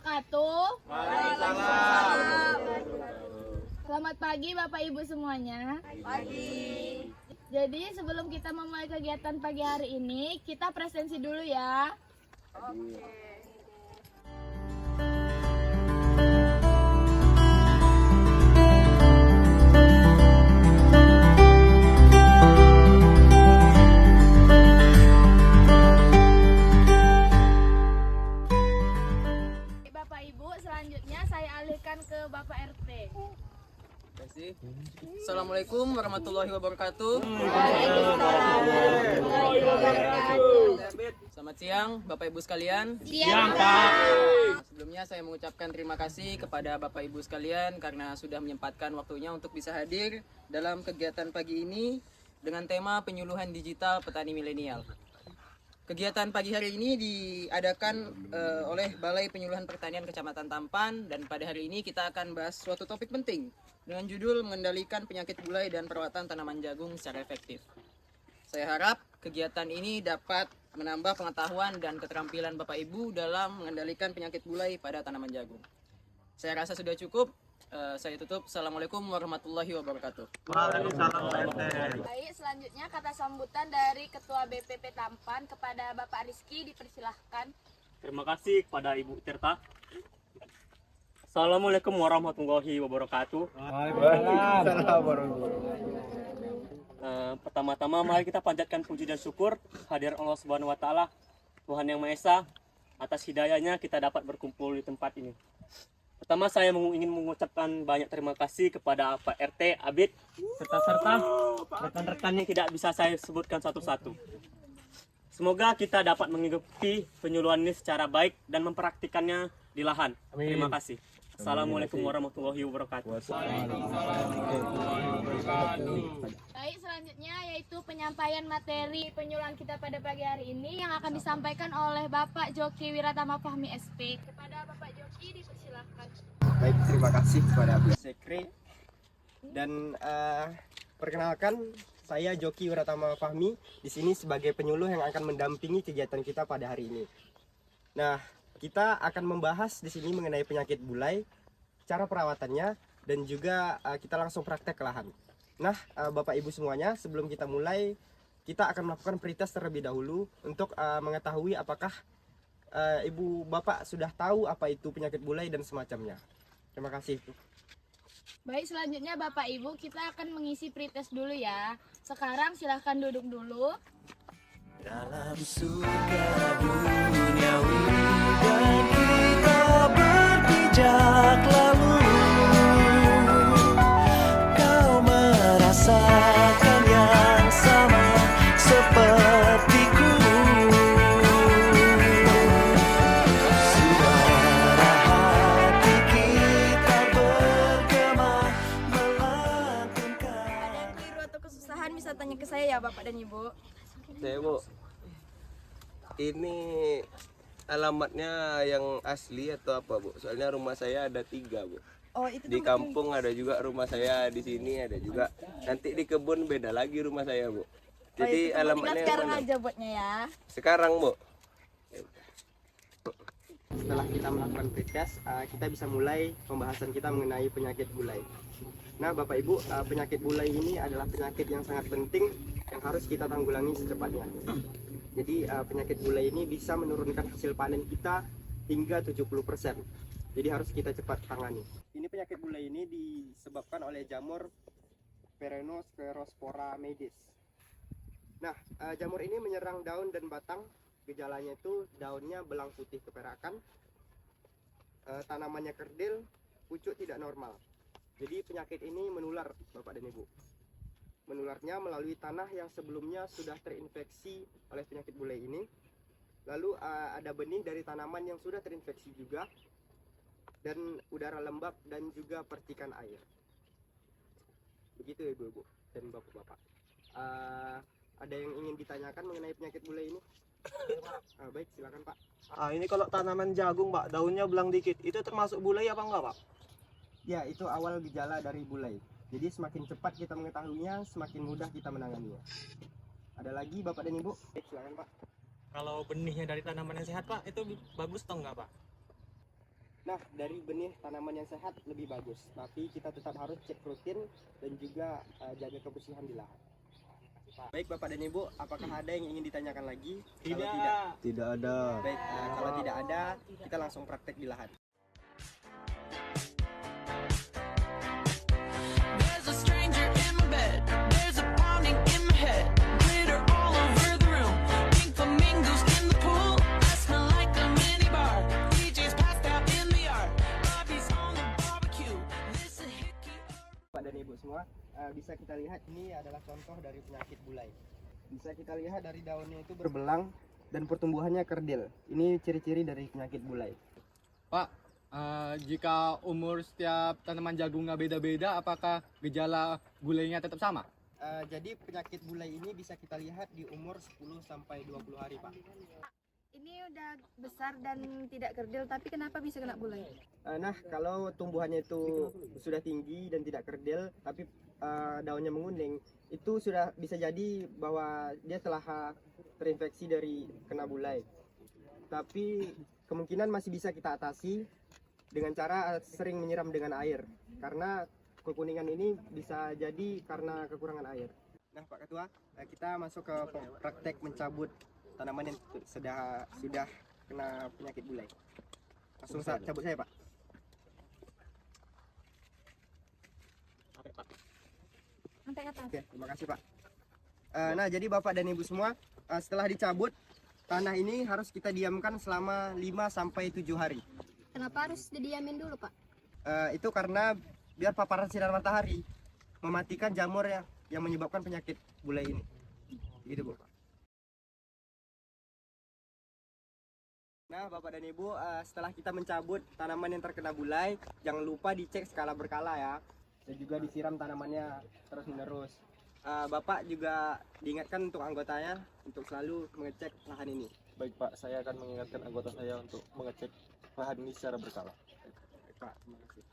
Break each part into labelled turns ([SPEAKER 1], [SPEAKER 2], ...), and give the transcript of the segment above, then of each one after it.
[SPEAKER 1] wabarakatuh.
[SPEAKER 2] Waalaikumsalam.
[SPEAKER 1] Selamat pagi Bapak Ibu semuanya.
[SPEAKER 2] Pagi.
[SPEAKER 1] Jadi sebelum kita memulai kegiatan pagi hari ini, kita presensi dulu ya.
[SPEAKER 2] Oke.
[SPEAKER 1] Bapak Ibu, selanjutnya saya alihkan ke Bapak RT.
[SPEAKER 3] Assalamualaikum warahmatullahi wabarakatuh. Selamat siang Bapak Ibu sekalian.
[SPEAKER 1] Siang Pak.
[SPEAKER 3] Sebelumnya saya mengucapkan terima kasih kepada Bapak Ibu sekalian karena sudah menyempatkan waktunya untuk bisa hadir dalam kegiatan pagi ini dengan tema penyuluhan digital petani milenial. Kegiatan pagi hari ini diadakan oleh Balai Penyuluhan Pertanian Kecamatan Tampan, dan pada hari ini kita akan bahas suatu topik penting dengan judul mengendalikan penyakit gulai dan perawatan tanaman jagung secara efektif. Saya harap kegiatan ini dapat menambah pengetahuan dan keterampilan Bapak Ibu dalam mengendalikan penyakit gulai pada tanaman jagung. Saya rasa sudah cukup. Saya tutup. Assalamualaikum warahmatullahi wabarakatuh.
[SPEAKER 1] Baik, selanjutnya kata sambutan dari Ketua BPP Tampan kepada Bapak Rizky, dipersilahkan.
[SPEAKER 4] Terima kasih kepada Ibu Tirta. Assalamualaikum warahmatullahi wabarakatuh. Pertama-tama mari kita panjatkan puji dan syukur hadir Allah Subhanahu wa taala, Tuhan yang Maha Esa, atas hidayahnya kita dapat berkumpul di tempat ini. Pertama saya ingin mengucapkan banyak terima kasih kepada Pak RT, Abid, serta rekan-rekannya tidak bisa saya sebutkan satu-satu. Semoga kita dapat mengikuti penyuluhan ini secara baik dan mempraktikannya di lahan. Amin. Terima kasih. Assalamualaikum warahmatullahi wabarakatuh.
[SPEAKER 1] Baik, selanjutnya yaitu penyampaian materi penyuluhan kita pada pagi hari ini yang akan disampaikan oleh Bapak Joki Wiratama Fahmi SP. Kepada Bapak Joki dipersilahkan.
[SPEAKER 5] Baik, terima kasih kepada Bu Sekre. Dan perkenalkan, saya Joki Wiratama Fahmi di sini sebagai penyuluh yang akan mendampingi kegiatan kita pada hari ini. Nah, kita akan membahas di sini mengenai penyakit gulai, cara perawatannya, dan juga kita langsung praktek ke lahan. Nah, Bapak Ibu semuanya, sebelum kita mulai, kita akan melakukan pretest terlebih dahulu untuk mengetahui apakah Ibu Bapak sudah tahu apa itu penyakit gulai dan semacamnya. Terima kasih.
[SPEAKER 1] Baik, selanjutnya Bapak Ibu kita akan mengisi pretest dulu ya. Sekarang silahkan duduk dulu.
[SPEAKER 6] Dalam surga duniawi dan kita berpijak lalu, kau merasakan yang sama sepertiku. Suara hati kita bergema melantunkan.
[SPEAKER 2] Ada keliru atau kesusahan bisa tanya ke saya ya Bapak dan Ibu.
[SPEAKER 5] Saya Bu, ini alamatnya yang asli atau apa Bu? Soalnya rumah saya ada 3 Bu.
[SPEAKER 2] Oh, itu
[SPEAKER 5] Di kampung ada juga rumah saya, di sini ada juga. Nanti di kebun beda lagi rumah saya Bu. Jadi alamatnya yang
[SPEAKER 2] sekarang
[SPEAKER 5] mana?
[SPEAKER 2] aja buatnya ya.
[SPEAKER 5] Sekarang Bu. Setelah kita melakukan pretest, kita bisa mulai pembahasan kita mengenai penyakit gulai. Nah Bapak Ibu, penyakit gulai ini adalah penyakit yang sangat penting yang harus kita tanggulangi secepatnya. Jadi penyakit gulai ini bisa menurunkan hasil panen kita hingga 70%. Jadi harus kita cepat tangani. Ini penyakit gulai ini disebabkan oleh jamur Peronosporospora medis. Nah, jamur ini menyerang daun dan batang. Gejalanya itu daunnya belang putih keperakan, tanamannya kerdil, pucuk tidak normal. Jadi penyakit ini menular Bapak dan Ibu. Menularnya melalui tanah yang sebelumnya sudah terinfeksi oleh penyakit gulai ini. Lalu ada benih dari tanaman yang sudah terinfeksi juga, dan udara lembab dan juga percikan air. Begitu Ibu-ibu dan Bapak-bapak. Ada yang ingin ditanyakan mengenai penyakit gulai ini? Baik, silakan Pak.
[SPEAKER 7] Ini kalau tanaman jagung Pak, daunnya belang dikit, itu termasuk gulai apa enggak Pak?
[SPEAKER 5] Ya, itu awal gejala dari gulai. Jadi semakin cepat kita mengetahuinya, semakin mudah kita menanganinya. Ada lagi Bapak dan Ibu? Silakan Pak.
[SPEAKER 4] Kalau benihnya dari tanaman yang sehat Pak, itu bagus atau enggak Pak?
[SPEAKER 5] Nah, dari benih tanaman yang sehat lebih bagus, tapi kita tetap harus cek rutin dan juga jaga kebersihan di lahan. Baik Bapak dan Ibu, apakah ada yang ingin ditanyakan lagi? Kalau tidak,
[SPEAKER 7] Tidak ada.
[SPEAKER 5] baik. Kalau tidak ada, kita langsung praktek di lahan.
[SPEAKER 6] There's a stranger in my bed. There's a pounding in my head. Glitter all over the room. Pink flamingos in the pool. I smell like a mini bar. DJ's passed out in the yard. Bobby's on the barbecue. This a hickey.
[SPEAKER 5] Bapak dan Ibu semua, bisa kita lihat ini adalah contoh dari penyakit bulai. Bisa kita lihat dari daunnya itu berbelang dan pertumbuhannya kerdil. Ini ciri-ciri dari penyakit bulai.
[SPEAKER 8] Pak, jika umur setiap tanaman jagungnya beda-beda, apakah gejala bulainya tetap sama?
[SPEAKER 5] Jadi penyakit bulai ini bisa kita lihat di umur 10 sampai 20 hari, Pak.
[SPEAKER 2] Ini udah besar dan tidak kerdil, tapi kenapa bisa kena bulai?
[SPEAKER 5] Nah, kalau tumbuhannya itu sudah tinggi dan tidak kerdil, tapi daunnya menguning, itu sudah bisa jadi bahwa dia telah terinfeksi dari kena bulai. Tapi kemungkinan masih bisa kita atasi dengan cara sering menyiram dengan air, karena kekuningan ini bisa jadi karena kekurangan air. Nah, Pak Ketua, kita masuk ke praktek mencabut tanaman yang sudah kena penyakit bulai. Langsung cabut saya, Pak.
[SPEAKER 2] Sampai atas.
[SPEAKER 5] Oke, terima kasih, Pak. Nah, jadi Bapak dan Ibu semua, setelah dicabut, tanah ini harus kita diamkan selama 5 sampai 7 hari.
[SPEAKER 2] Kenapa harus didiamin dulu, Pak?
[SPEAKER 5] Itu karena biar paparan sinar matahari mematikan jamur yang menyebabkan penyakit bulai ini. Gitu, Bu. Nah, Bapak dan Ibu, setelah kita mencabut tanaman yang terkena bulai, jangan lupa dicek skala berkala ya. Dan juga disiram tanamannya terus-menerus. Bapak juga diingatkan untuk anggotanya untuk selalu mengecek lahan ini.
[SPEAKER 7] Baik Pak, saya akan mengingatkan anggota saya untuk mengecek lahan ini secara berkala.
[SPEAKER 5] Baik, Pak, terima kasih.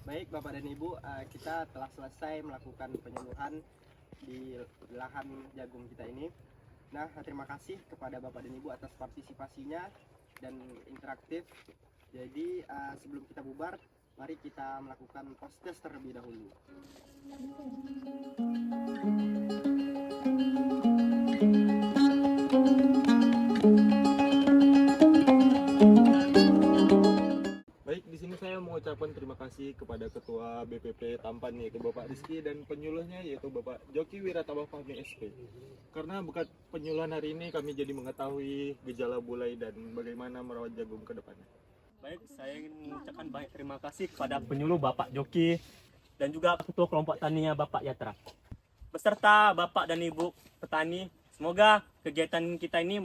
[SPEAKER 5] Baik Bapak dan Ibu, kita telah selesai melakukan penyuluhan di lahan jagung kita ini. Nah, terima kasih kepada Bapak dan Ibu atas partisipasinya dan interaktif. Jadi sebelum kita bubar, mari kita melakukan post-test terlebih dahulu.
[SPEAKER 7] Baik, di sini saya mengucapkan terima kasih kepada Ketua BPP Tampan yaitu Bapak Rizky dan penyuluhnya yaitu Bapak Joki Wiratama Fahmi SP. Karena berkat penyuluhan hari ini kami jadi mengetahui gejala bulai dan bagaimana merawat jagung ke depannya.
[SPEAKER 4] Baik, saya ingin mengucapkan banyak terima kasih kepada penyuluh Bapak Joki dan juga ketua kelompok taninya Bapak Yatra. Beserta Bapak dan Ibu petani, semoga kegiatan kita ini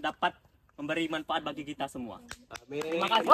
[SPEAKER 4] dapat memberi manfaat bagi kita semua.
[SPEAKER 7] Amin.
[SPEAKER 4] Terima kasih.